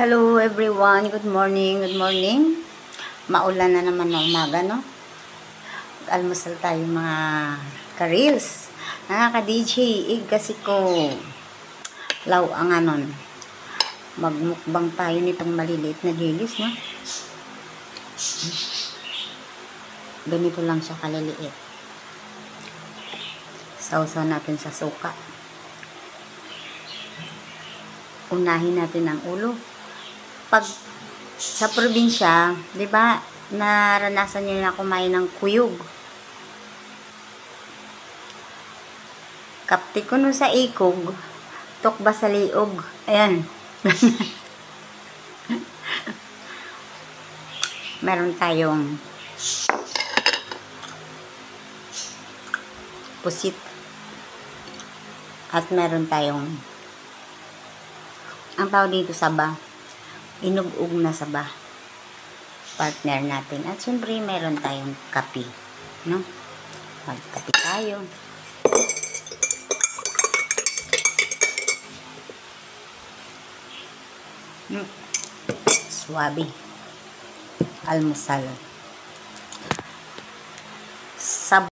Hello everyone, good morning, good morning. Maulan na naman na umaga, no? Almusal tayo mga ka-reels. Nakaka-DJ, kasi ko law ang anon. Magmukbang tayo nitong maliliit na dilis, no? Ganito lang siya kaliliit. Sausaw natin sa suka. Unahin natin ang ulo. Pag sa probinsya, 'di ba, naranasan niyo na kumain ng kuyog. Kapti ko no sa ikog, tukba sa liog. Ayan. Meron tayong pusit. At meron tayong ang tawag dito saba. Inugug na saba. Partner natin. At syempre, meron tayong kape. No? Magkape tayo. Swabe. Almusal.